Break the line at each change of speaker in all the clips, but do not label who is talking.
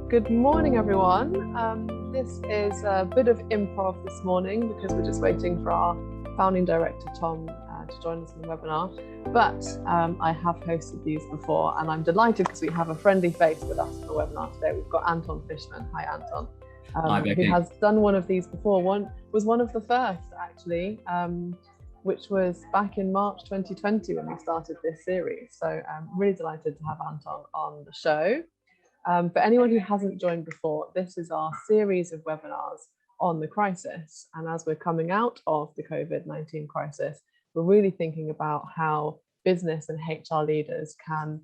Good morning, everyone. This is a bit of improv this morning because we're just waiting for our founding director, Tom, to join us in the webinar. But I have hosted these before, and I'm delighted because we have a friendly face with us for the webinar today. We've got Anton Fishman. Hi, Anton.
Hi, Becky.
Who has done one of these before. One was one of the first, actually, which was back in March 2020 when we started this series. So I'm really delighted to have Anton on the show. For anyone who hasn't joined before, this is our series of webinars on the crisis. And as we're coming out of the COVID-19 crisis, we're really thinking about how business and HR leaders can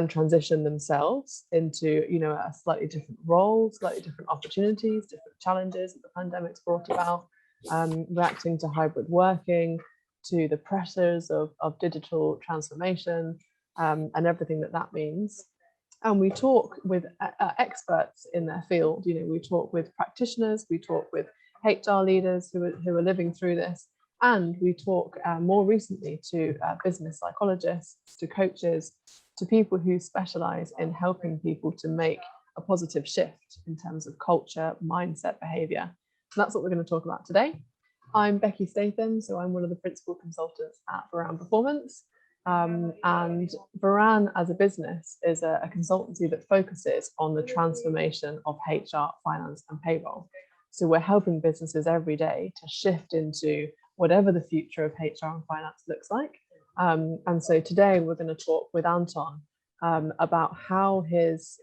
transition themselves into, a slightly different role, slightly different opportunities, different challenges that the pandemic's brought about, reacting to hybrid working, to the pressures of digital transformation, and everything that means. And we talk with experts in their field. We talk with practitioners, we talk with HR leaders who are living through this, and we talk more recently to business psychologists, to coaches, to people who specialize in helping people to make a positive shift in terms of culture, mindset, behavior. So that's what we're going to talk about today. I'm Becky Statham, so I'm one of the principal consultants at Veran Performance. And Veran as a business is a consultancy that focuses on the transformation of HR, finance and payroll. So we're helping businesses every day to shift into whatever the future of HR and finance looks like. And so today we're going to talk with Anton about how his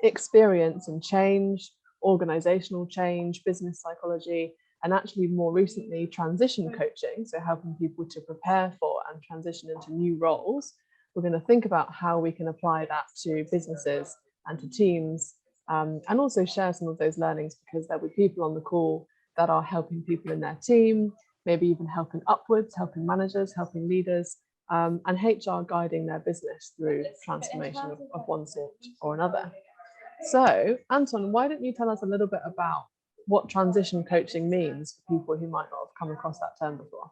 experience in change, organizational change, business psychology, and actually more recently transition coaching, so helping people to prepare for and transition into new roles. We're going to think about how we can apply that to businesses and to teams, and also share some of those learnings, because there'll be people on the call that are helping people in their team, maybe even helping upwards, helping managers, helping leaders, and HR guiding their business through transformation of one sort or another. So Anton, why don't you tell us a little bit about what transition coaching means for people who might not have come across that term before?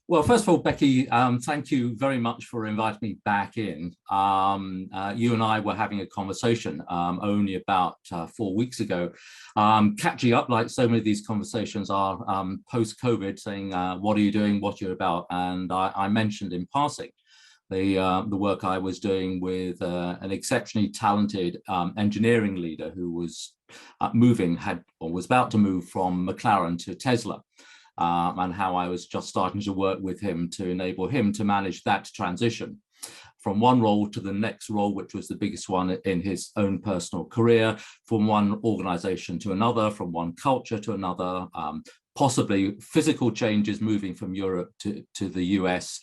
Well, first of all, Becky, thank you very much for inviting me back in. You and I were having a conversation only about 4 weeks ago, catching up like so many of these conversations are post-COVID, saying, what are you doing, what you're about? And I mentioned in passing the work I was doing with an exceptionally talented engineering leader who was was about to move from McLaren to Tesla, and how I was just starting to work with him to enable him to manage that transition from one role to the next role, which was the biggest one in his own personal career, from one organization to another, from one culture to another, possibly physical changes moving from Europe to the US,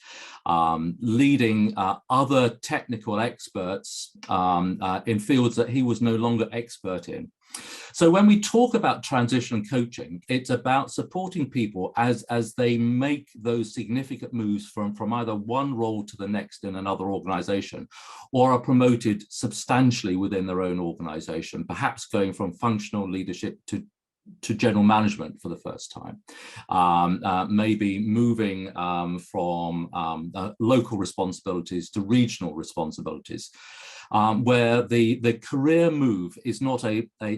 leading other technical experts in fields that he was no longer expert in. So when we talk about transition coaching, it's about supporting people as they make those significant moves from either one role to the next in another organization, or are promoted substantially within their own organization, perhaps going from functional leadership to general management for the first time, maybe moving from local responsibilities to regional responsibilities, where the career move is not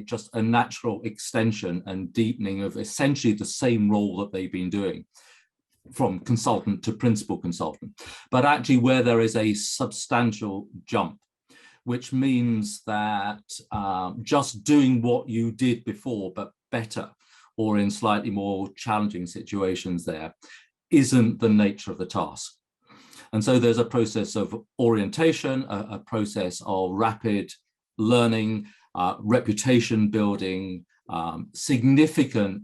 just a natural extension and deepening of essentially the same role that they've been doing from consultant to principal consultant, but actually where there is a substantial jump, which means that just doing what you did before, but better, or in slightly more challenging situations there, isn't the nature of the task. And so there's a process of orientation, a process of rapid learning, reputation building, significant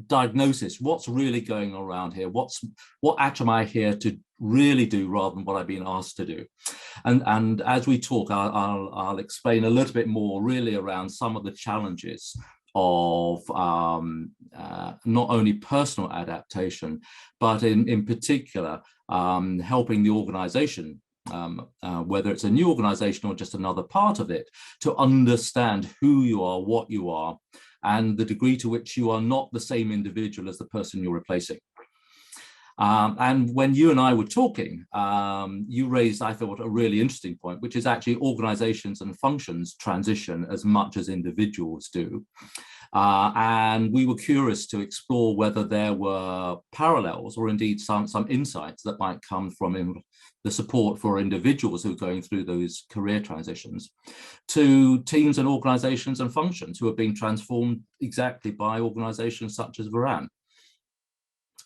diagnosis. What's really going on around here? What actually am I here to really do rather than what I've been asked to do? And as we talk, I'll explain a little bit more really around some of the challenges of not only personal adaptation, but in particular, helping the organization, whether it's a new organization or just another part of it, to understand who you are, what you are, and the degree to which you are not the same individual as the person you're replacing. And when you and I were talking, you raised, I thought, a really interesting point, which is actually organizations and functions transition as much as individuals do. And we were curious to explore whether there were parallels or indeed some insights that might come from the support for individuals who are going through those career transitions to teams and organizations and functions who are being transformed exactly by organizations such as Veran,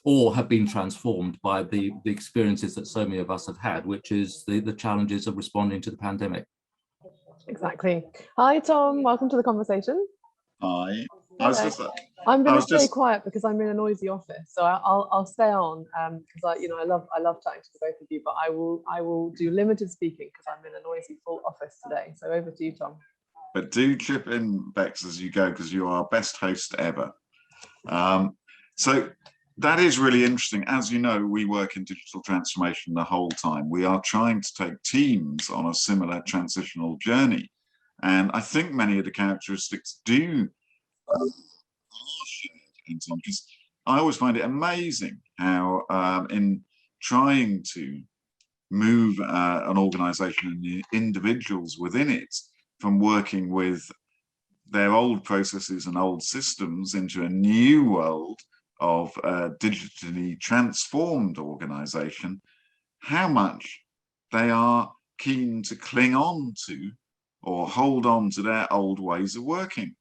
or have been transformed by the experiences that so many of us have had, which is the challenges of responding to the pandemic.
Exactly. Hi, Tom. Welcome to the conversation.
Hi.
I'm going to stay quiet because I'm in a noisy office, so I'll stay on because I love chatting to the both of you, but I will do limited speaking because I'm in a noisy full office today. So over to you, Tom.
But do chip in, Bex, as you go, because you are our best host ever. So that is really interesting. As you know, we work in digital transformation the whole time. We are trying to take teams on a similar transitional journey, and I think many of the characteristics are shared, Anton, because I always find it amazing how in trying to move an organization and the individuals within it from working with their old processes and old systems into a new world of digitally transformed organization, how much they are keen to cling on to or hold on to their old ways of working.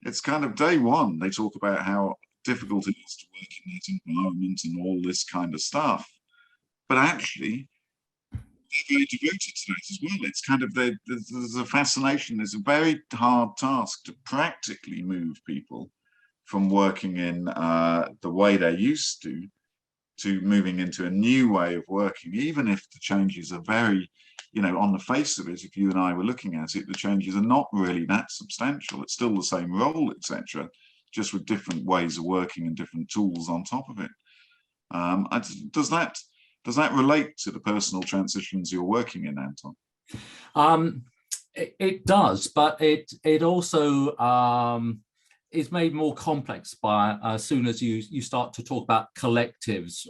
It's kind of day one, they talk about how difficult it is to work in that environment and all this kind of stuff. But actually, they're very devoted to that as well. It's kind of, there's a fascination. It's a very hard task to practically move people from working in the way they're used to moving into a new way of working, even if the changes are very, on the face of it, if you and I were looking at it, the changes are not really that substantial. It's still the same role, etc., just with different ways of working and different tools on top of it. Does that relate to the personal transitions you're working in, Anton?
It does, but it also is made more complex by as soon as you start to talk about collectives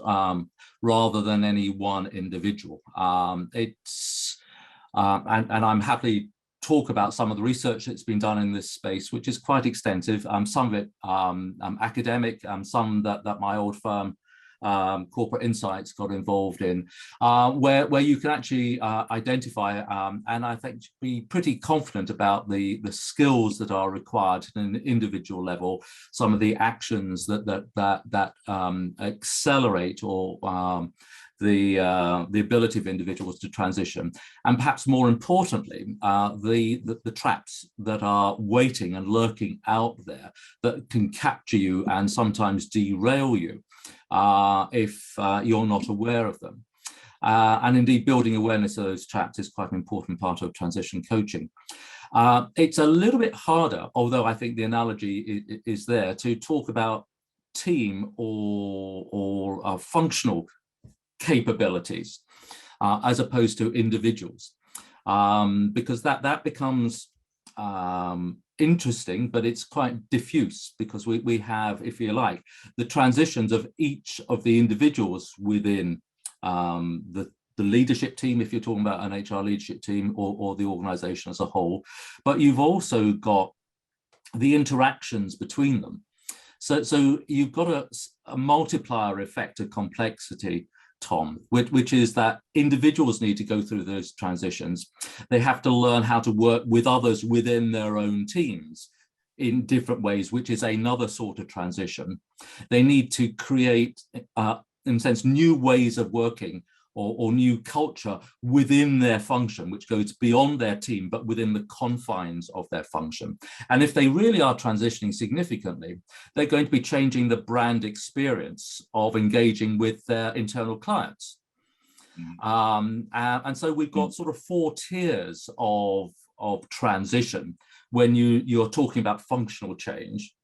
rather than any one individual. And I'm happy to talk about some of the research that's been done in this space, which is quite extensive. Some of it academic, some that my old firm Corporate Insights got involved in, where you can actually identify and I think be pretty confident about the skills that are required at an individual level, some of the actions that accelerate or the ability of individuals to transition, and perhaps more importantly, the traps that are waiting and lurking out there that can capture you and sometimes derail you if you're not aware of them. And indeed, building awareness of those traps is quite an important part of transition coaching. It's a little bit harder, although I think the analogy is there, to talk about team or functional capabilities as opposed to individuals, because that becomes interesting, but it's quite diffuse because we have, if you like, the transitions of each of the individuals within the leadership team, if you're talking about an HR leadership team, or the organization as a whole, but you've also got the interactions between them. So you've got a multiplier effect of complexity, Tom, which is that individuals need to go through those transitions. They have to learn how to work with others within their own teams in different ways, which is another sort of transition. They need to create, in a sense, new ways of working or new culture within their function, which goes beyond their team, but within the confines of their function. And if they really are transitioning significantly, they're going to be changing the brand experience of engaging with their internal clients. And so we've got sort of 4 tiers of transition when you're talking about functional change.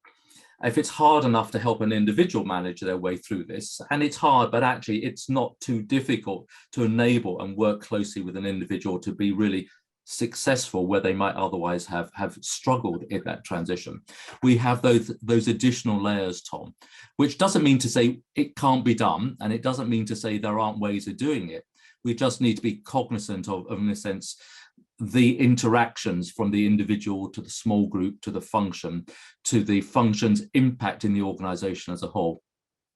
If it's hard enough to help an individual manage their way through this, and it's hard, but actually it's not too difficult to enable and work closely with an individual to be really successful where they might otherwise have struggled in that transition. We have those additional layers, Tom, which doesn't mean to say it can't be done, and it doesn't mean to say there aren't ways of doing it. We just need to be cognizant of in a sense, the interactions from the individual to the small group to the function to the function's impact in the organization as a whole.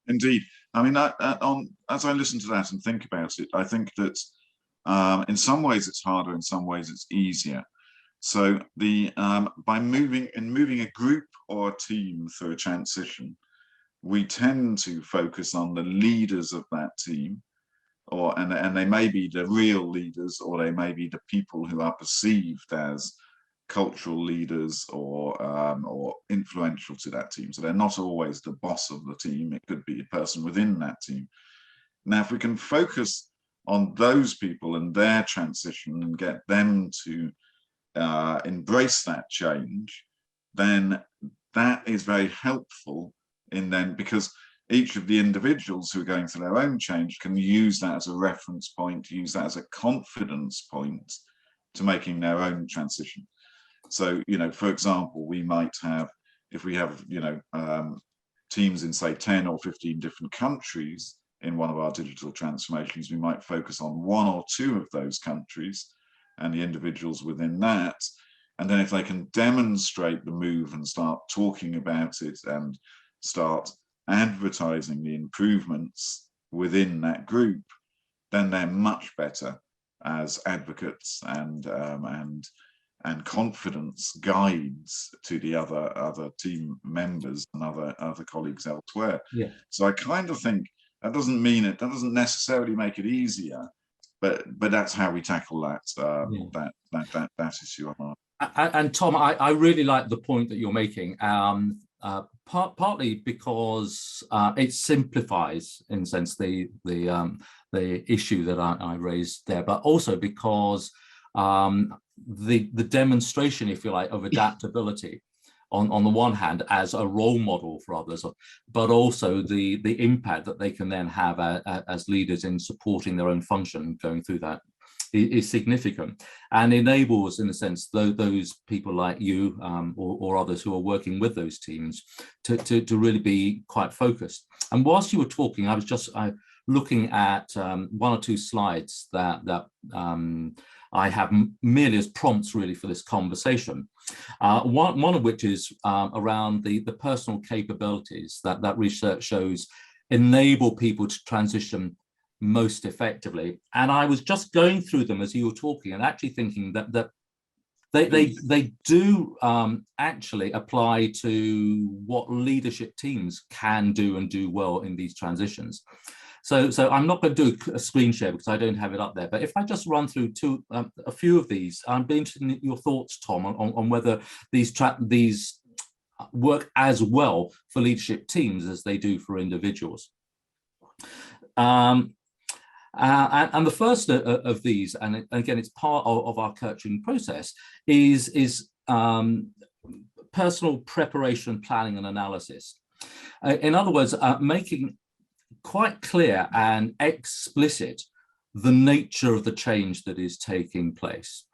Indeed. I mean, as I listen to that and think about it, I think that in some ways it's harder, in some ways it's easier. So by moving a group or a team through a transition, we tend to focus on the leaders of that team, and they may be the real leaders, or they may be the people who are perceived as cultural leaders or influential to that team. So they're not always the boss of the team. It could be a person within that team. Now, if we can focus on those people and their transition and get them to embrace that change, then that is very helpful because each of the individuals who are going through their own change can use that as a reference point, use that as a confidence point to making their own transition. So, for example, we might have, if we have, teams in, say, 10 or 15 different countries in one of our digital transformations, we might focus on one or two of those countries and the individuals within that. And then if they can demonstrate the move and start talking about it and start advertising the improvements within that group, then they're much better as advocates and confidence guides to the other team members and other colleagues elsewhere.
Yeah. So
I kind of think that doesn't necessarily make it easier, but that's how we tackle that issue.
And Tom, I really like the point that you're making. Partly because it simplifies, in a sense, the issue that I raised there, but also because the demonstration, if you like, of adaptability on the one hand as a role model for others, but also the impact that they can then have as leaders in supporting their own function going through that is significant, and enables, in a sense, those people like you or others who are working with those teams to really be quite focused. And whilst you were talking, I was just looking at one or two slides that I have merely as prompts really for this conversation. One of which is around the personal capabilities that research shows enable people to transition most effectively. And I was just going through them as you were talking and actually thinking that they do actually apply to what leadership teams can do and do well in these transitions. So I'm not going to do a screen share because I don't have it up there, but if I just run through a few of these, I'd be interested in your thoughts, Tom, on whether these work as well for leadership teams as they do for individuals. And the first of these, and again, it's part of our coaching process, is personal preparation, planning, and analysis. In other words, making quite clear and explicit the nature of the change that is taking place.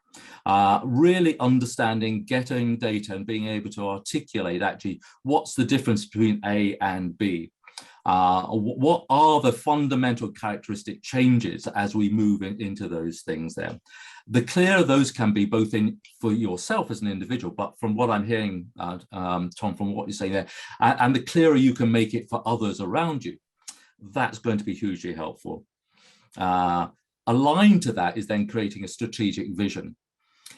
Really understanding, getting data, and being able to articulate actually what's the difference between A and B. What are the fundamental characteristic changes as we move into those things there? The clearer those can be, both for yourself as an individual, but from what I'm hearing, Tom, from what you're saying there, and the clearer you can make it for others around you, that's going to be hugely helpful. Aligned to that is then creating a strategic vision.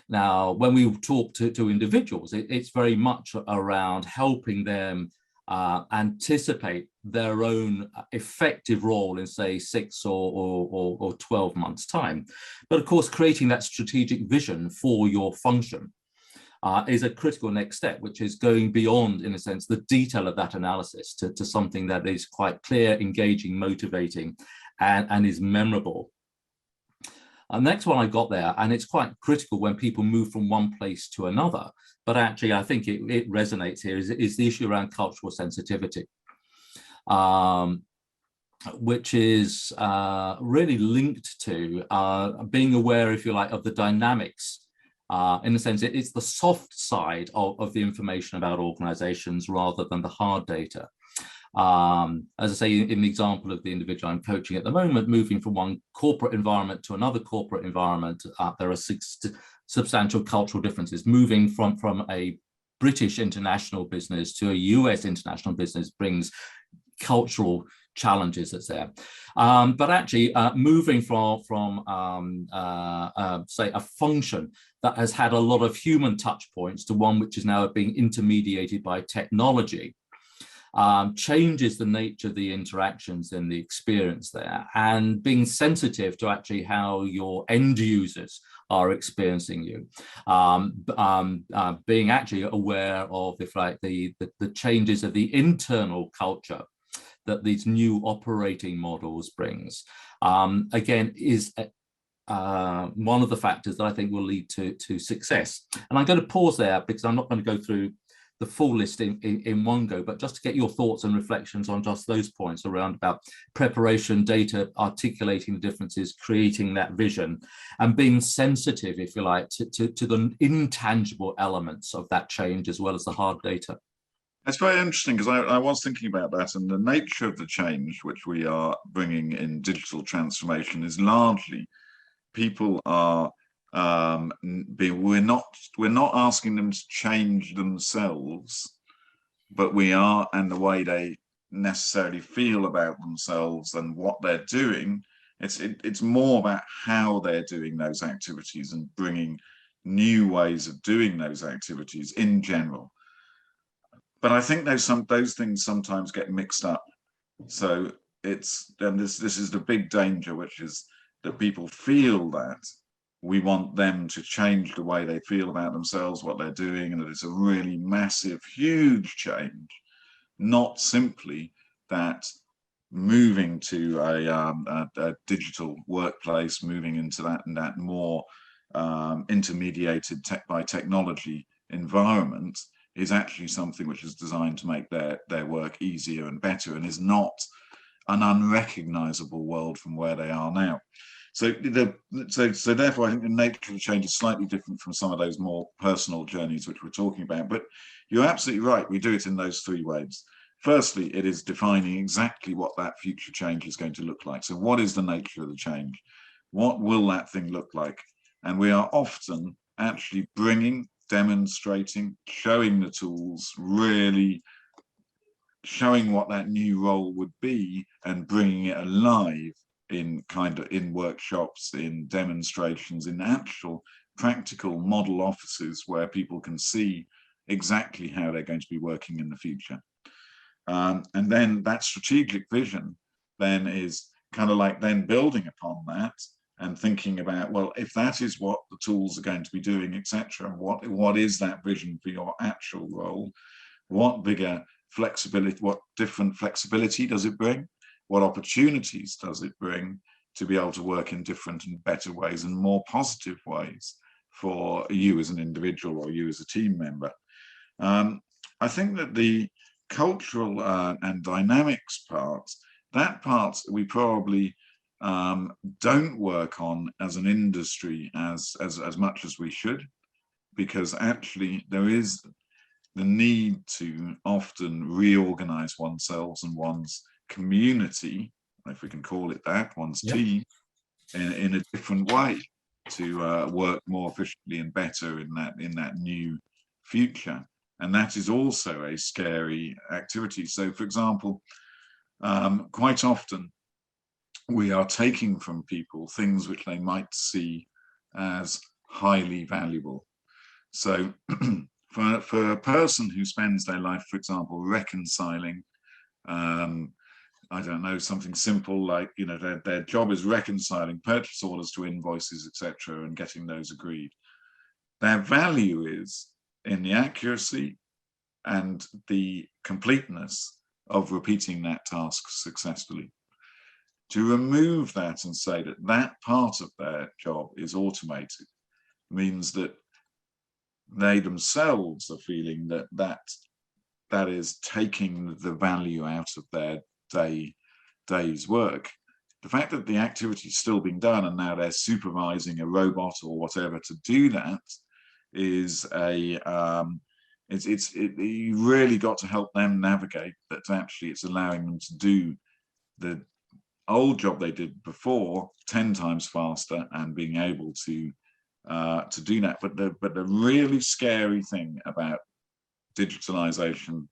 Now, when we talk to individuals, it's very much around helping them anticipate their own effective role in, say, 6 or 12 months' time. But of course, creating that strategic vision for your function is a critical next step, which is going beyond, in a sense, the detail of that analysis to something that is quite clear, engaging, motivating, and is memorable. The next one I got there, and it's quite critical when people move from one place to another, but actually I think it resonates here, is the issue around cultural sensitivity, which is really linked to being aware, if you like, of the dynamics In a sense, it's the soft side of the information about organizations rather than the hard data. As I say, in the example of the individual I'm coaching at the moment, moving from one corporate environment to another corporate environment, there are substantial cultural differences. Moving from a British international business to a US international business brings cultural challenges that's there. But actually moving from say a function that has had a lot of human touch points to one which is now being intermediated by technology changes the nature of the interactions and the experience there, and being sensitive to actually how your end users are experiencing you, being actually aware of, if like, the changes of the internal culture that these new operating models brings, again, is one of the factors that I think will lead to success. And I'm going to pause there because I'm not going to go through the full list in one go, but just to get your thoughts and reflections on just those points around about preparation, data, articulating the differences, creating that vision, and being sensitive, if you like, to the intangible elements of that change as well as the hard data.
It's very interesting because I was thinking about that, and the nature of the change which we are bringing in digital transformation is largely people are we're not asking them to change themselves, but we are, and the way they necessarily feel about themselves and what they're doing. It's more about how they're doing those activities and bringing new ways of doing those activities in general. But I think those things sometimes get mixed up. So this is the big danger, which is that people feel that we want them to change the way they feel about themselves, what they're doing, and that it's a really massive, huge change, not simply that moving to a digital workplace, moving into that more intermediated by technology environment is actually something which is designed to make their work easier and better, and is not an unrecognizable world from where they are now. So therefore, I think the nature of the change is slightly different from some of those more personal journeys which we're talking about. But you're absolutely right. We do it in those three ways. Firstly, it is defining exactly what that future change is going to look like. So what is the nature of the change? What will that thing look like? And we are often actually demonstrating, showing the tools, really showing what that new role would be and bringing it alive in workshops, in demonstrations, in actual practical model offices where people can see exactly how they're going to be working in the future. And then that strategic vision then is kind of like then building upon that and thinking about, well, if that is what the tools are going to be doing, etc., what is that vision for your actual role? What bigger flexibility, what different flexibility does it bring? What opportunities does it bring to be able to work in different and better ways and more positive ways for you as an individual or you as a team member? I think that the cultural and dynamics part, that part we probably don't work on as an industry as much as we should, because actually there is the need to often reorganize oneself and one's community, if we can call it that, one's team, in a different way to work more efficiently and better in that new future. And that is also a scary activity. So, for example, quite often we are taking from people things which they might see as highly valuable. So for a person who spends their life, for example, reconciling, I don't know, something simple like, their job is reconciling purchase orders to invoices, etc., and getting those agreed. Their value is in the accuracy and the completeness of repeating that task successfully. To remove that and say that that part of their job is automated means that they themselves are feeling that is taking the value out of their day's work. The fact that the activity is still being done and now they're supervising a robot or whatever to do that is you really got to help them navigate that. Actually, it's allowing them to do the old job they did before 10 times faster and being able to do that. But the really scary thing about digitalization,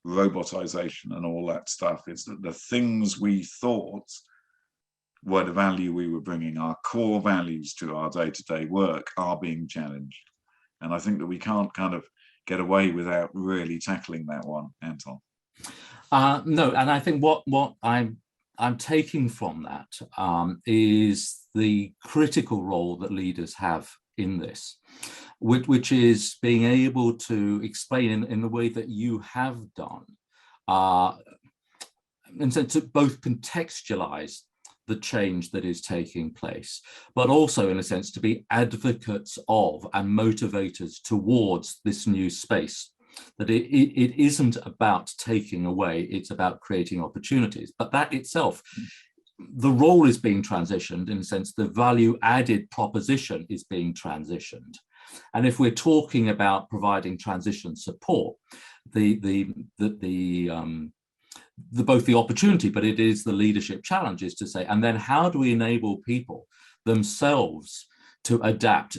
robotization, and all that stuff is that the things we thought were the value we were bringing, our core values to our day-to-day work, are being challenged. And I think that we can't kind of get away without really tackling that one, Anton.
No, and I think what I'm taking from that is the critical role that leaders have in this, which is being able to explain in the way that you have done, and so to both contextualize the change that is taking place, but also in a sense to be advocates of and motivators towards this new space. That it isn't about taking away, it's about creating opportunities. But that itself, the role is being transitioned, in a sense, the value added proposition is being transitioned. And if we're talking about providing transition support, both the opportunity, but it is the leadership challenge, is to say, and then how do we enable people themselves to adapt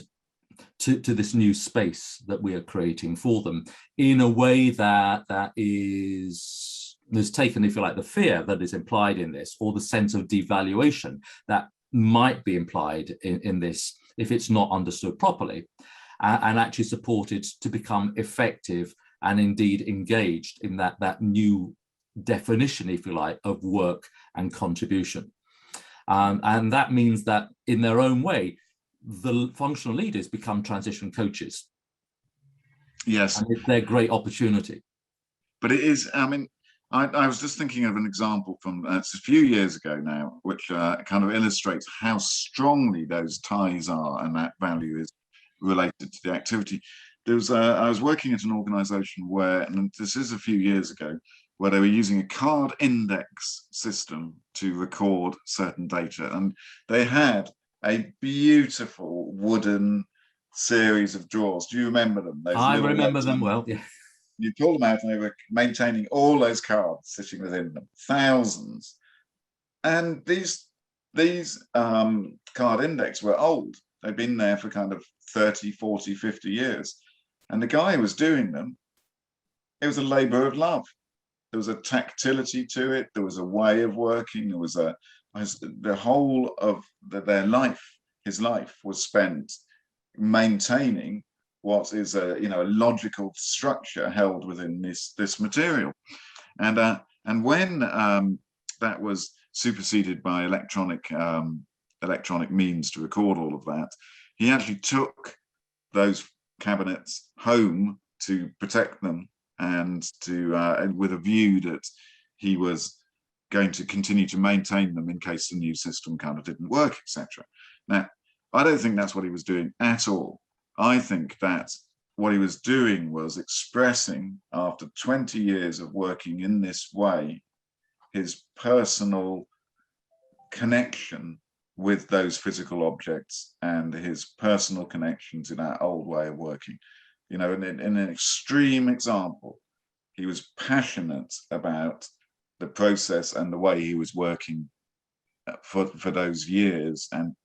to this new space that we are creating for them in a way that is taken, if you like, the fear that is implied in this, or the sense of devaluation that might be implied in this if it's not understood properly, and actually supported to become effective and indeed engaged in that new definition, if you like, of work and contribution. And that means that in their own way, the functional leaders become transition coaches.
Yes.
And it's their great opportunity.
But it is, I mean, I was just thinking of an example from it's a few years ago now, which kind of illustrates how strongly those ties are and that value is related to the activity. There was I was working at an organization where, and this is a few years ago, where they were using a card index system to record certain data. And they had a beautiful wooden series of drawers. Do you remember them?
I remember them well, yeah.
You pull them out and they were maintaining all those cards sitting within them, thousands. And these card index were old. They'd been there for kind of 30, 40, 50 years. And the guy who was doing them, it was a labor of love. There was a tactility to it. There was a way of working. There was the whole of their life, his life was spent maintaining what is a logical structure held within this material. And when that was superseded by electronic means to record all of that, he actually took those cabinets home to protect them, and with a view that he was going to continue to maintain them in case the new system kind of didn't work, etc. Now, I don't think that's what he was doing at all. I think that what he was doing was expressing, after 20 years of working in this way, his personal connection with those physical objects and his personal connection to that old way of working. In an extreme example, he was passionate about the process and the way he was working for those years, and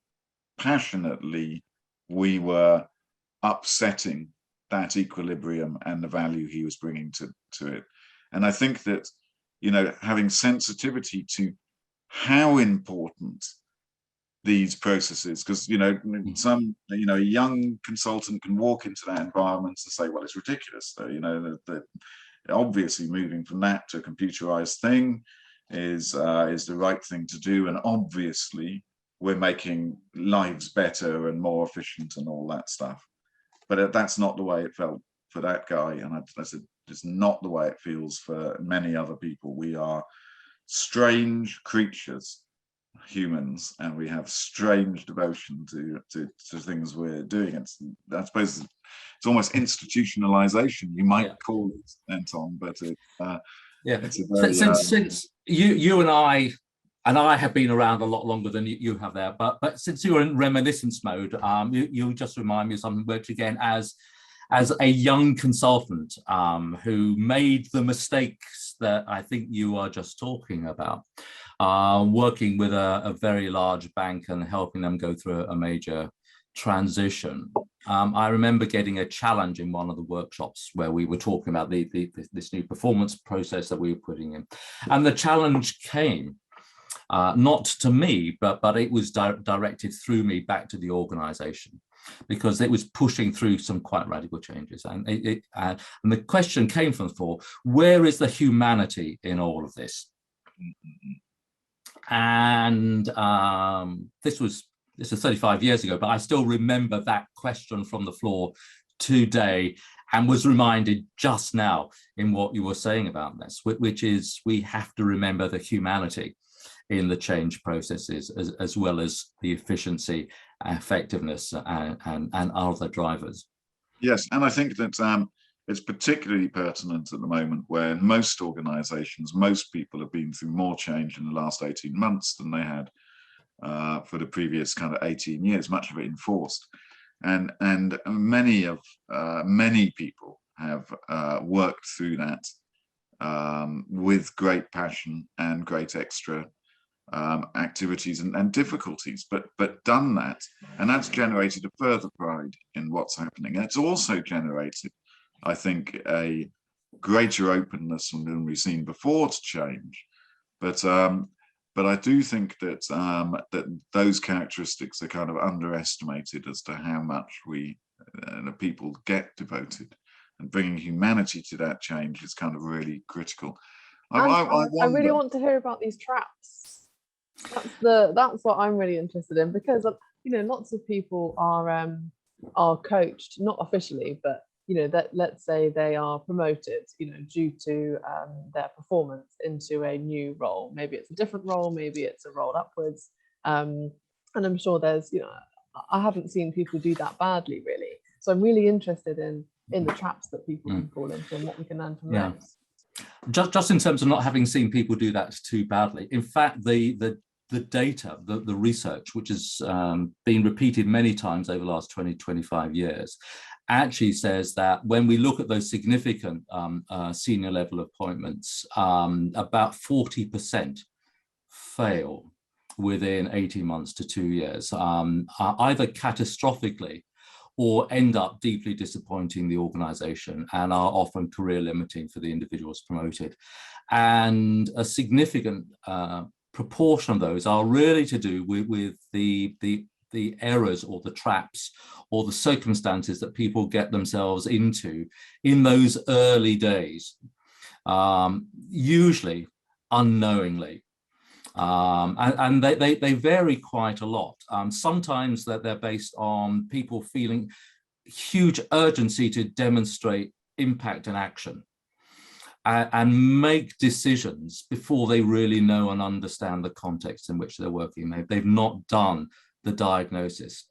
passionately we were upsetting that equilibrium and the value he was bringing to it. And I think that, having sensitivity to how important these processes, because a young consultant can walk into that environment and say, well, it's ridiculous. That obviously moving from that to a computerized thing is the right thing to do, and obviously we're making lives better and more efficient and all that stuff. But that's not the way it felt for that guy, and I said it's not the way it feels for many other people. We are strange creatures, humans, and we have strange devotion to things we're doing. I suppose it's almost institutionalization, you might call it, Anton, but it's a very,
since you and I have been around a lot longer than you have there, but since you're in reminiscence mode, you just remind me of something, which again, as as a young consultant who made the mistakes that I think you are just talking about, working with a very large bank and helping them go through a major transition. I remember getting a challenge in one of the workshops where we were talking about this new performance process that we were putting in. And the challenge came not to me, but it was directed through me back to the organization, because it was pushing through some quite radical changes. And the question came from the floor: where is the humanity in all of this? And this is 35 years ago, but I still remember that question from the floor today, and was reminded just now in what you were saying about this, which is we have to remember the humanity in the change processes, as well as the efficiency, effectiveness, and other drivers.
Yes, and I think that it's particularly pertinent at the moment when most organizations, most people have been through more change in the last 18 months than they had for the previous kind of 18 years, much of it enforced. And many people have worked through that with great passion and great extra activities and difficulties, but done that, and that's generated a further pride in what's happening. And it's also generated, I think, a greater openness than we've seen before to change. But I do think that that those characteristics are kind of underestimated as to how much the people get devoted, and bringing humanity to that change is kind of really critical.
I really want to hear about these traps. That's what I'm really interested in, because lots of people are coached, not officially, but that, let's say they are promoted due to their performance into a new role. Maybe it's a different role, maybe it's a role upwards, and I'm sure there's I haven't seen people do that badly, really. So I'm really interested in the traps that people can fall into and what we can learn from those.
Just in terms of not having seen people do that too badly, in fact, the data, the research, which has been repeated many times over the last 20-25 years, actually says that when we look at those significant senior level appointments, about 40% fail within 18 months to 2 years, either catastrophically or end up deeply disappointing the organization and are often career limiting for the individuals promoted. And a significant proportion of those are really to do with the errors or the traps or the circumstances that people get themselves into in those early days, usually unknowingly. And they vary quite a lot. Sometimes that they're based on people feeling huge urgency to demonstrate impact and action, and make decisions before they really know and understand the context in which they're working. They've not done the diagnosis.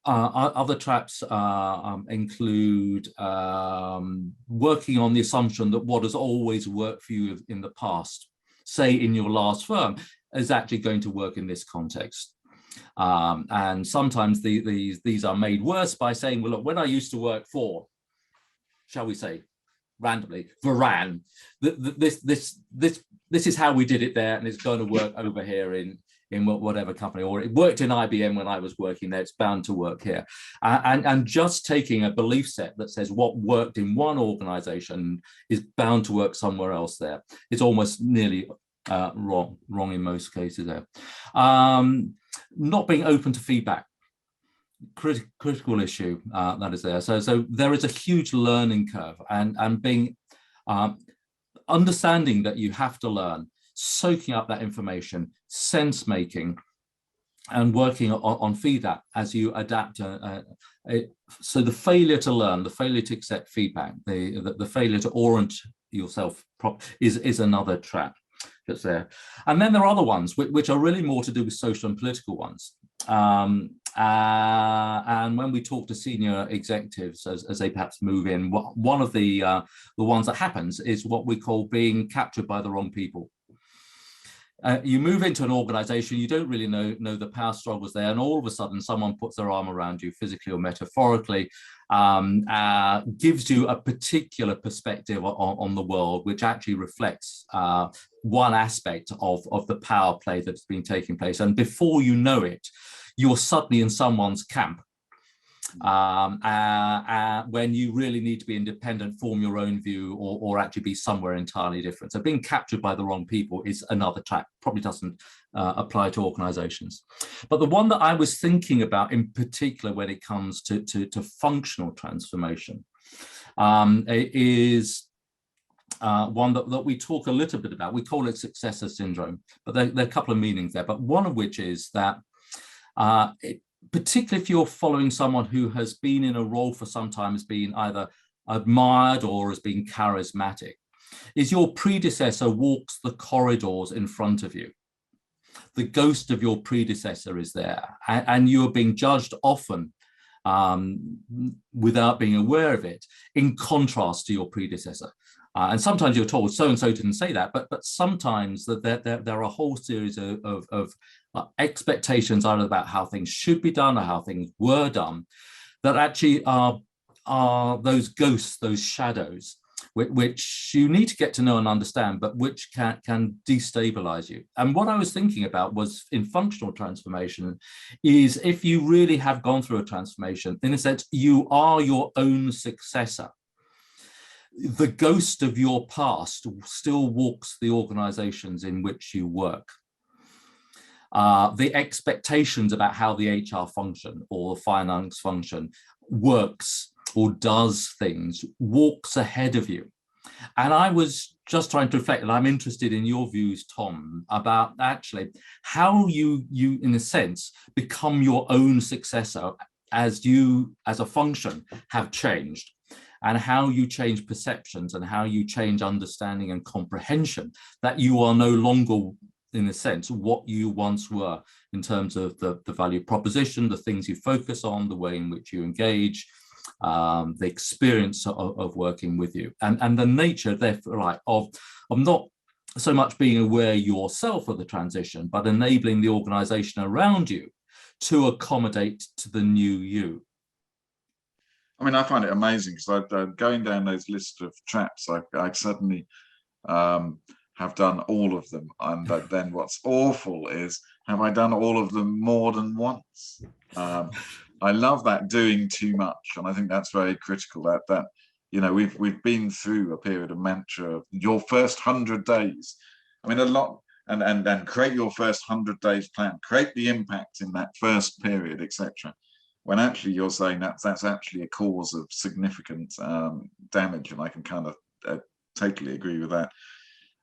Other traps include working on the assumption that what has always worked for you in the past, say in your last firm, is actually going to work in this context. And sometimes these are made worse by saying, well, look, when I used to work for, shall we say, randomly, Veran, this is how we did it there, and it's going to work over here in whatever company, or it worked in IBM when I was working there, it's bound to work here. And just taking a belief set that says what worked in one organization is bound to work somewhere else there. It's almost nearly wrong in most cases there. Not being open to feedback. Critical issue that is there. So there is a huge learning curve, and being understanding that you have to learn, soaking up that information, sense making, and working on feedback as you adapt. So the failure to learn, the failure to accept feedback, the failure to orient yourself is another trap that's there. And then there are other ones which are really more to do with social and political ones. And when we talk to senior executives as they perhaps move in, one of the ones that happens is what we call being captured by the wrong people. you move into an organization, you don't really know the power struggles there, and all of a sudden someone puts their arm around you, physically or metaphorically, gives you a particular perspective on the world, which actually reflects one aspect of the power play that's been taking place. And before you know it, you're suddenly in someone's camp, when you really need to be independent, form your own view, or actually be somewhere entirely different. So being captured by the wrong people is another track, probably doesn't apply to organizations. But the one that I was thinking about in particular when it comes to functional transformation is one that we talk a little bit about. We call it Successor Syndrome, but there are a couple of meanings there, but one of which is that particularly if you're following someone who has been in a role for some time, has been either admired or has been charismatic, is your predecessor walks the corridors in front of you. The ghost of your predecessor is there, and you are being judged often without being aware of it, in contrast to your predecessor. And sometimes you're told so-and-so didn't say that, but sometimes that there are a whole series of expectations either about how things should be done or how things were done, that actually are those ghosts, those shadows, which you need to get to know and understand, but which can destabilize you. And what I was thinking about was, in functional transformation, is if you really have gone through a transformation, in a sense, you are your own successor. The ghost of your past still walks the organizations in which you work. The expectations about how the HR function or the finance function works or does things walks ahead of you. And I was just trying to reflect, and I'm interested in your views, Tom, about actually how you in a sense become your own successor as you as a function have changed, and how you change perceptions and how you change understanding and comprehension, that you are no longer, in a sense, what you once were in terms of the value proposition, the things you focus on, the way in which you engage, the experience of working with you, and the nature, therefore, like, of not so much being aware yourself of the transition, but enabling the organization around you to accommodate to the new you.
I mean, I find it amazing because going down those lists of traps, I suddenly have done all of them. And then what's awful is, have I done all of them more than once? I love that doing too much. And I think that's very critical, that you know, we've been through a period of mantra of your first 100 days. I mean, a lot, and create your first 100 days plan, create the impact in that first period, etc. When actually you're saying that's actually a cause of significant damage, and I can kind of totally agree with that.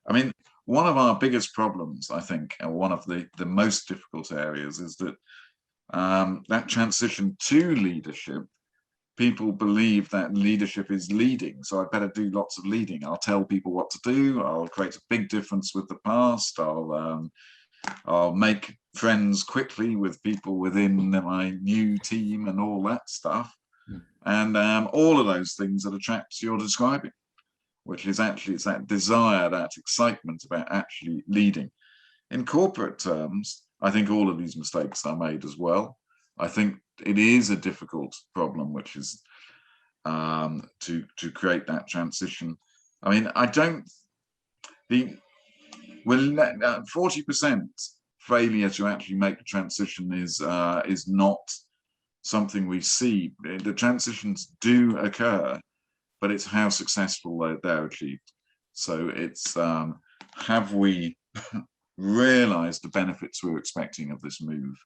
I mean, one of our biggest problems, I think, and one of the most difficult areas, is that that transition to leadership, people believe that leadership is leading, so I better do lots of leading. I'll tell people what to do, I'll create a big difference with the past, I'll make friends quickly with people within my new team and all that stuff. And all of those things are the traps you're describing, which is actually, it's that desire, that excitement about actually leading. In corporate terms, I think all of these mistakes are made as well. I think it is a difficult problem, which is to create that transition. I mean, 40% failure to actually make the transition is not something we see. The transitions do occur, but it's how successful they're achieved. So it's have we realized the benefits we're expecting of this move?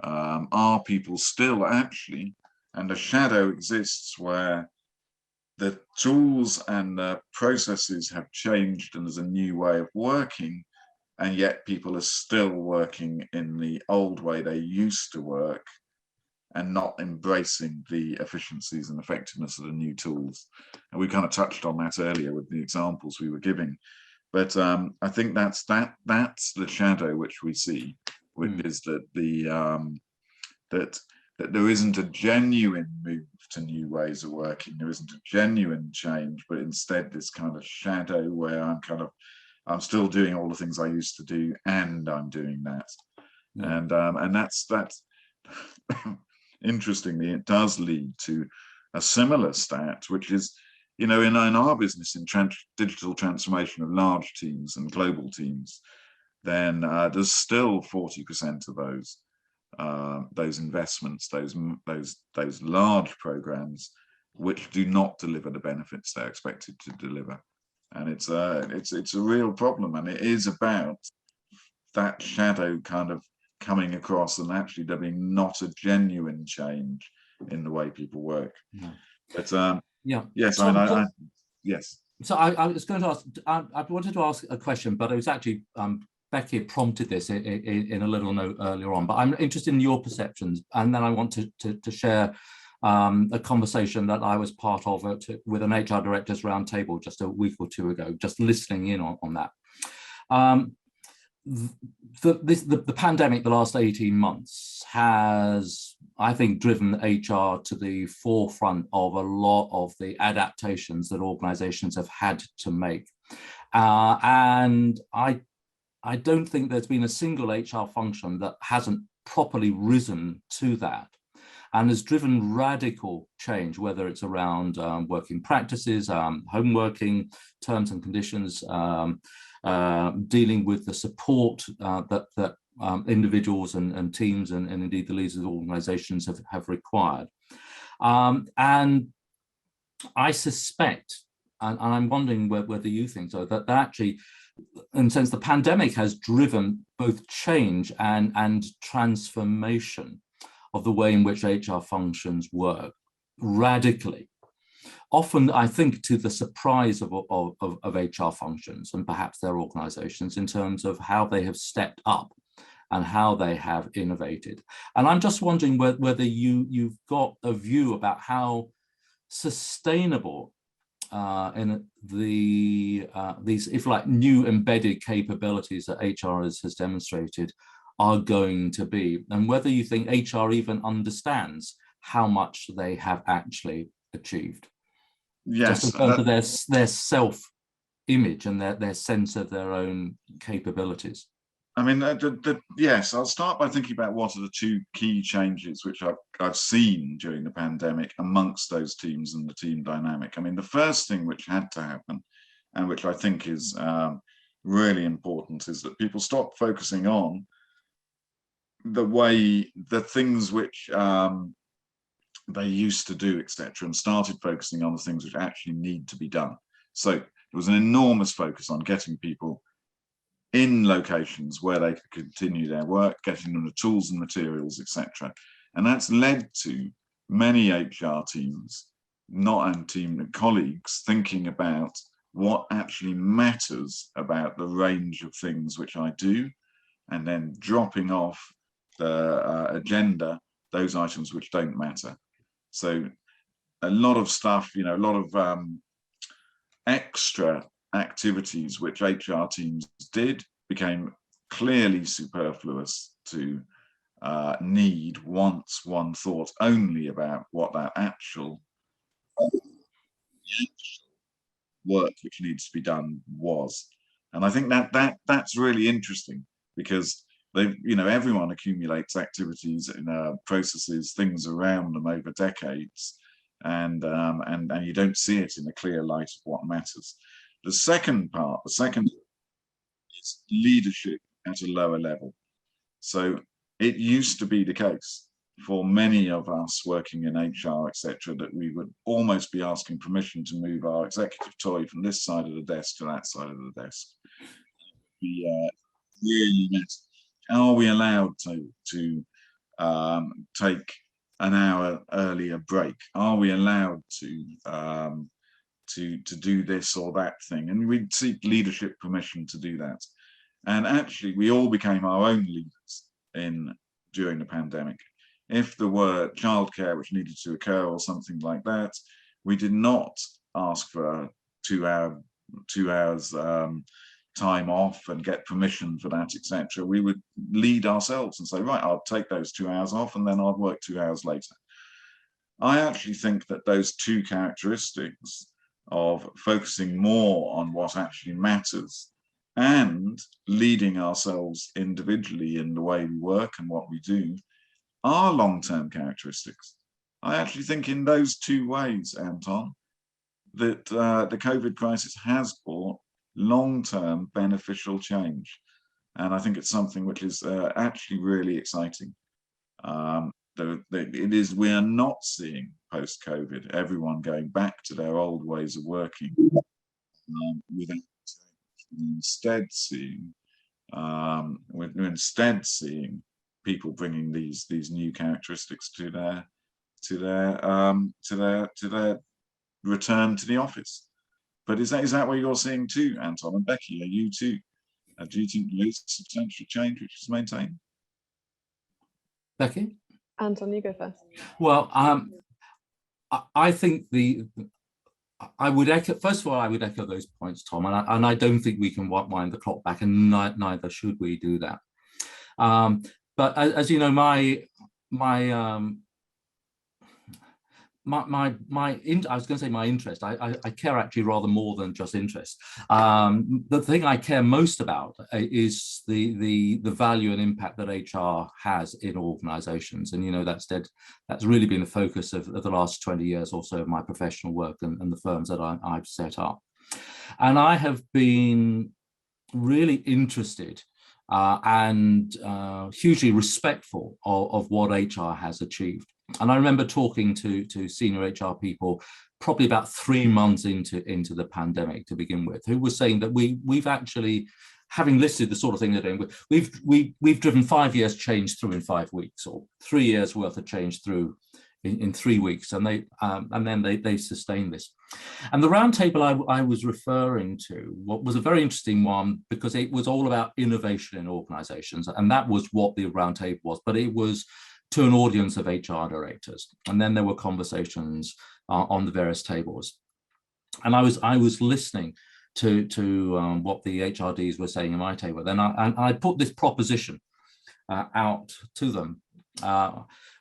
Are people still actually, and a shadow exists where the tools and the processes have changed and there's a new way of working, and yet people are still working in the old way they used to work and not embracing the efficiencies and effectiveness of the new tools. And we kind of touched on that earlier with the examples we were giving. But I think that's the shadow which we see, which is that that there isn't a genuine move to new ways of working. There isn't a genuine change, but instead this kind of shadow where I'm still doing all the things I used to do, and I'm doing that. And that's interestingly, it does lead to a similar stat, which is, in our business, in digital transformation of large teams and global teams, then there's still 40% of those investments, those large programs, which do not deliver the benefits they're expected to deliver. And it's a real problem, and it is about that shadow kind of coming across, and actually there being not a genuine change in the way people work.
Yeah.
But yes, yes.
So I was going to ask, I wanted to ask a question, but it was actually Becky prompted this in a little note earlier on, but I'm interested in your perceptions, and then I want to share a conversation that I was part of with an HR directors roundtable just a week or two ago, just listening in on that. The pandemic, the last 18 months, has, I think, driven HR to the forefront of a lot of the adaptations that organizations have had to make. And I don't think there's been a single HR function that hasn't properly risen to that and has driven radical change, whether it's around working practices, home working, terms and conditions, dealing with the support that individuals and teams and indeed the leaders of organizations have required. And I suspect, and I'm wondering whether you think so, that actually, in a sense, the pandemic has driven both change and transformation of the way in which HR functions work radically. Often, I think, to the surprise of HR functions and perhaps their organizations in terms of how they have stepped up and how they have innovated. And I'm just wondering whether you've got a view about how sustainable in these, if like, new embedded capabilities that HR has demonstrated are going to be, and whether you think HR even understands how much they have actually achieved.
Yes,
just in terms of their self-image and their sense of their own capabilities.
I mean, yes, I'll start by thinking about what are the two key changes which I've seen during the pandemic amongst those teams and the team dynamic. I mean, the first thing which had to happen, and which I think is really important, is that people stop focusing on the things which they used to do, etc., and started focusing on the things which actually need to be done. So there was an enormous focus on getting people in locations where they could continue their work, getting them the tools and materials, etc. And that's led to many HR teams, team colleagues, thinking about what actually matters about the range of things which I do, and then dropping off the agenda those items which don't matter. So a lot of stuff, a lot of extra activities which HR teams did became clearly superfluous to need once one thought only about what that actual work which needs to be done was. And I think that's really interesting, because everyone accumulates activities and processes, things around them over decades, and you don't see it in a clear light of what matters. The second is leadership at a lower level. So it used to be the case for many of us working in HR, etc., that we would almost be asking permission to move our executive toy from this side of the desk to that side of the desk. We really met. Are we allowed to take an hour earlier break? Are we allowed to do this or that thing? And we'd seek leadership permission to do that. And actually, we all became our own leaders during the pandemic. If there were childcare which needed to occur or something like that, we did not ask for 2 hours time off and get permission for that, etc. We would lead ourselves and say, right, I'll take those 2 hours off and then I'll work 2 hours later. I actually think that those two characteristics of focusing more on what actually matters and leading ourselves individually in the way we work and what we do are long-term characteristics. I actually think in those two ways, Anton, that the COVID crisis has brought long-term beneficial change. And I think it's something which is actually really exciting. We are not seeing post-COVID everyone going back to their old ways of working without we're instead seeing people bringing these new characteristics to their return to the office. But is that what you're seeing too, Anton and Becky? Are you too? Do you think there is substantial change which is maintained?
Becky?
Anton, you go first.
Well, I think I would echo, first of all, I would echo those points, Tom, and I don't think we can wind the clock back, and neither should we do that. But as you know, I was going to say my interest. I care actually rather more than just interest. The thing I care most about is the value and impact that HR has in organisations, and you know that's really been the focus of the last 20 years or so of my professional work and the firms that I've set up. And I have been really interested and hugely respectful of what HR has achieved. And I remember talking to senior HR people probably about 3 months into the pandemic to begin with, who were saying that we've actually, having listed the sort of thing they're doing, we've driven 5 years change through in 5 weeks, or 3 years worth of change through in 3 weeks, and then they sustained this. And the roundtable I was referring to was a very interesting one, because it was all about innovation in organizations, and that was what the roundtable was, but it was to an audience of HR directors. And then there were conversations on the various tables. And I was listening to what the HRDs were saying in my table. Then I put this proposition out to them,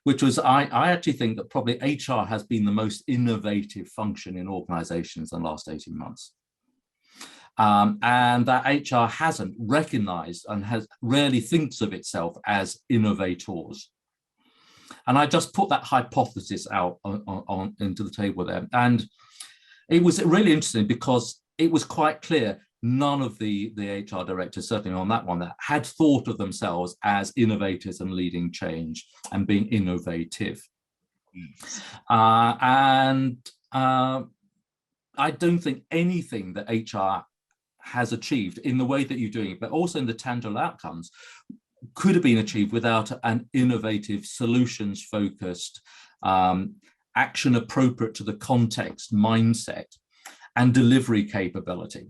which was I actually think that probably HR has been the most innovative function in organizations in the last 18 months. And that HR hasn't recognized and rarely thinks of itself as innovators. And I just put that hypothesis out into the table there. And it was really interesting because it was quite clear none of the HR directors, certainly on that one, that had thought of themselves as innovators and leading change and being innovative. And I don't think anything that HR has achieved in the way that you're doing it, but also in the tangible outcomes, could have been achieved without an innovative, solutions-focused, action appropriate to the context, mindset, and delivery capability.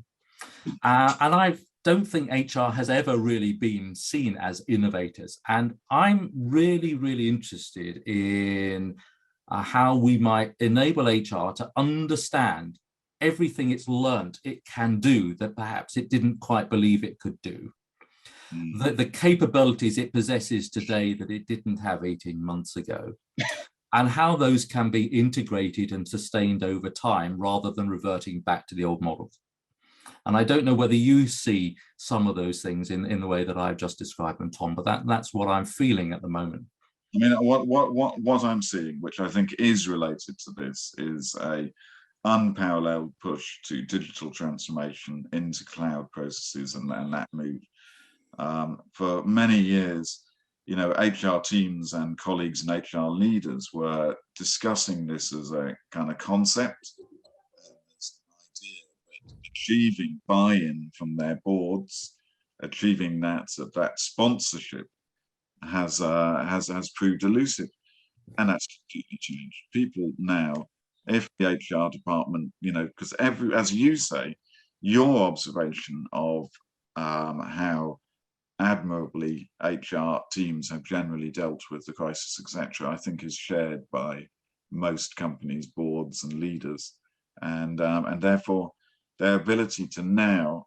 And I don't think HR has ever really been seen as innovators. And I'm really, really interested in how we might enable HR to understand everything it's learned it can do that perhaps it didn't quite believe it could do. The capabilities it possesses today that it didn't have 18 months ago, and how those can be integrated and sustained over time rather than reverting back to the old models. And I don't know whether you see some of those things in the way that I've just described them, Tom, but that's what I'm feeling at the moment.
I mean, what I'm seeing, which I think is related to this, is a unparalleled push to digital transformation into cloud processes and that move. For many years, you know, HR teams and colleagues and HR leaders were discussing this as a kind of concept, as an idea, but achieving buy-in from their boards, achieving that sponsorship has proved elusive, and that's completely changed. People now, if the HR department, you know, because as you say, your observation of how admirably HR teams have generally dealt with the crisis, etc., I think is shared by most companies, boards and leaders, and therefore their ability to now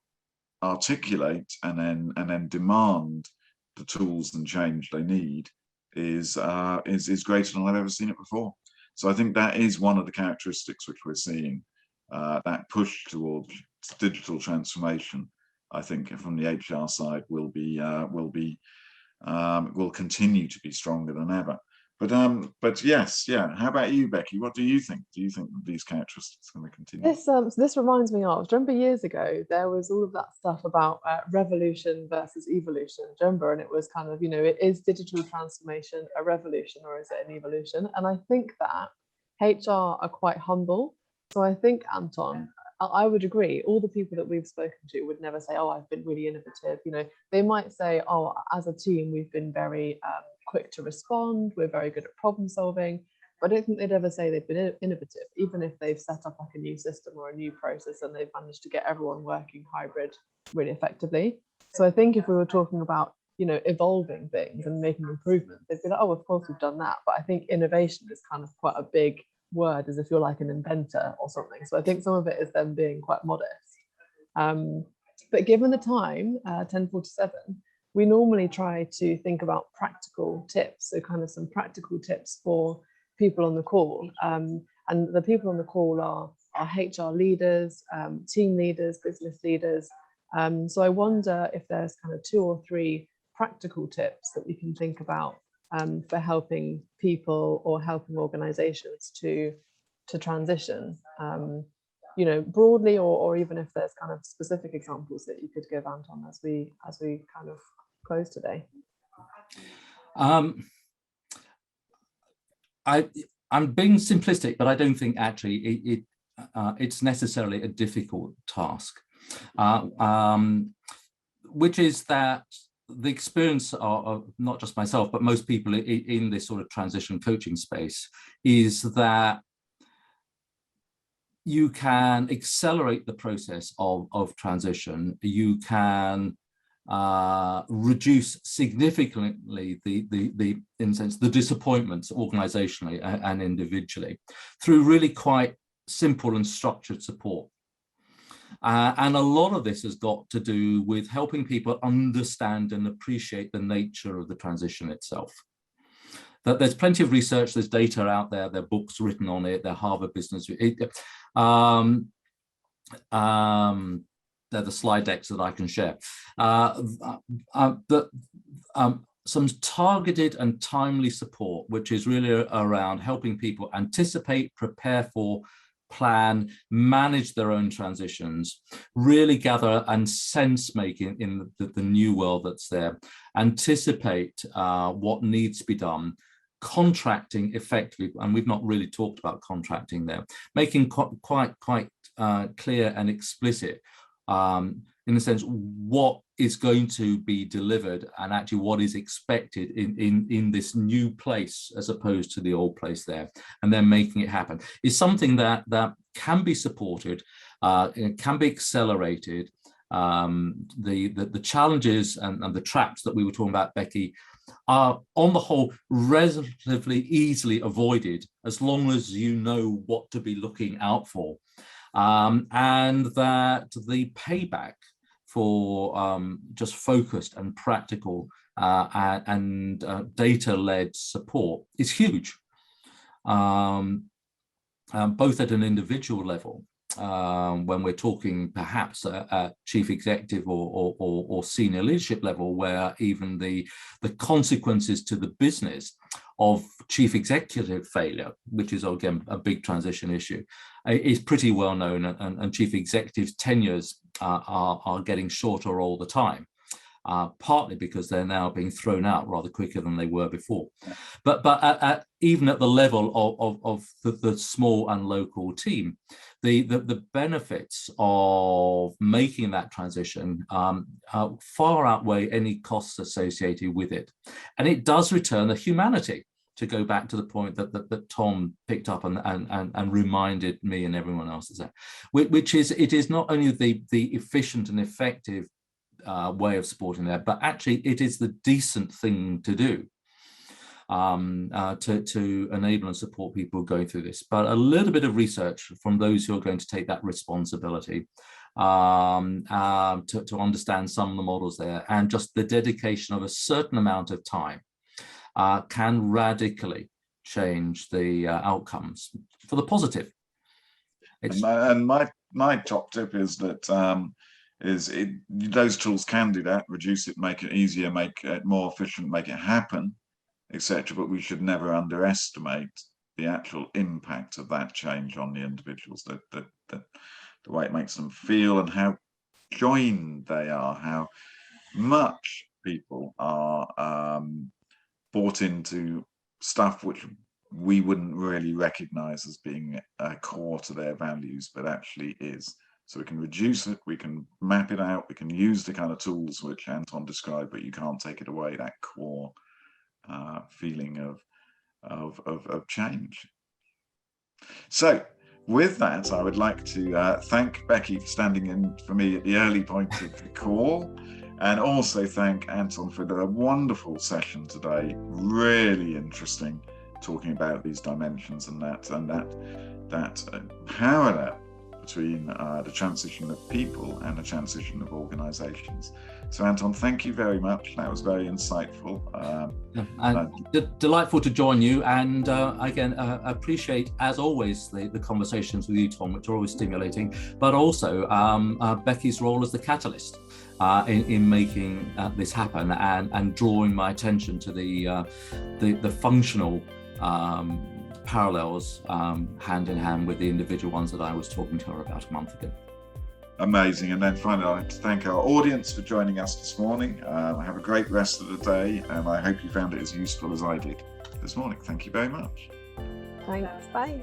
articulate and then demand the tools and change they need is greater than I've ever seen it before. So I think that is one of the characteristics which we're seeing, that push towards digital transformation I think, from the HR side will continue to be stronger than ever. But yes, yeah. How about you, Becky? What do you think? Do you think that these characteristics are going to continue?
This reminds me of, do you remember years ago, there was all of that stuff about revolution versus evolution, do you remember? And it was kind of, is digital transformation a revolution or is it an evolution? And I think that HR are quite humble. So I think, Anton, I would agree, all the people that we've spoken to would never say, oh, I've been really innovative. They might say, oh, as a team, we've been very quick to respond, we're very good at problem solving. But I don't think they'd ever say they've been innovative, even if they've set up like a new system or a new process and they've managed to get everyone working hybrid really effectively. So I think if we were talking about, evolving things and making improvements, they'd be like, oh, of course we've done that. But I think innovation is kind of quite a big word, as if you're like an inventor or something. So I think some of it is them being quite modest. But given the time, 10:47, we normally try to think about practical tips. So kind of some practical tips for people on the call. And the people on the call are HR leaders, team leaders, business leaders. So I wonder if there's kind of 2 or 3 practical tips that we can think about for helping people or helping organizations to transition, broadly, or even if there's kind of specific examples that you could give, Anton, as we kind of close today.
I'm being simplistic, but I don't think actually it's necessarily a difficult task, which is that the experience of not just myself, but most people in this sort of transition coaching space is that you can accelerate the process of transition. You can reduce significantly the in a sense the disappointments organizationally and individually through really quite simple and structured support. And a lot of this has got to do with helping people understand and appreciate the nature of the transition itself. That there's plenty of research, there's data out there, there are books written on it, they're Harvard Business. They're the slide decks that I can share. Some targeted and timely support, which is really around helping people anticipate, prepare for, plan, manage their own transitions, really gather and sense making in the new world that's there, anticipate what needs to be done, contracting effectively, and we've not really talked about contracting there, making quite clear and explicit in a sense what is going to be delivered and actually what is expected in this new place as opposed to the old place there, and then making it happen is something that can be supported, it can be accelerated. The challenges and the traps that we were talking about, Becky, are on the whole relatively easily avoided as long as you know what to be looking out for, and that the payback for just focused and practical and data-led support is huge, both at an individual level, when we're talking perhaps at chief executive or senior leadership level, where even the consequences to the business of chief executive failure, which is again a big transition issue, is pretty well known, and chief executives' tenures are getting shorter all the time, partly because they're now being thrown out rather quicker than they were before. But even at the level of the small and local team, the benefits of making that transition far outweigh any costs associated with it, and it does return the humanity. To go back to the point that Tom picked up and reminded me and everyone else, which is it is not only the efficient and effective way of supporting that, but actually it is the decent thing to do to enable and support people going through this. But a little bit of research from those who are going to take that responsibility to understand some of the models there, and just the dedication of a certain amount of time can radically change the outcomes for the positive.
And my top tip is that those tools can do that, reduce it, make it easier, make it more efficient, make it happen, etc. But we should never underestimate the actual impact of that change on the individuals, the way it makes them feel and how joined they are, how much people are bought into stuff which we wouldn't really recognize as being core to their values, but actually is. So we can reduce it, we can map it out, we can use the kind of tools which Anton described, but you can't take it away, that core feeling of change. So with that, I would like to thank Becky for standing in for me at the early point of the call, and also thank Anton for the wonderful session today. Really interesting, talking about these dimensions and that parallel between the transition of people and the transition of organizations. So Anton, thank you very much. That was very insightful.
Delightful to join you, and again, appreciate, as always, the conversations with you, Tom, which are always stimulating, but also Becky's role as the catalyst in making this happen, and drawing my attention to the functional parallels hand in hand with the individual ones that I was talking to her about a month ago.
Amazing. And then finally, I'd like to thank our audience for joining us this morning. Have a great rest of the day, and I hope you found it as useful as I did this morning. Thank you very much.
Thanks. Bye.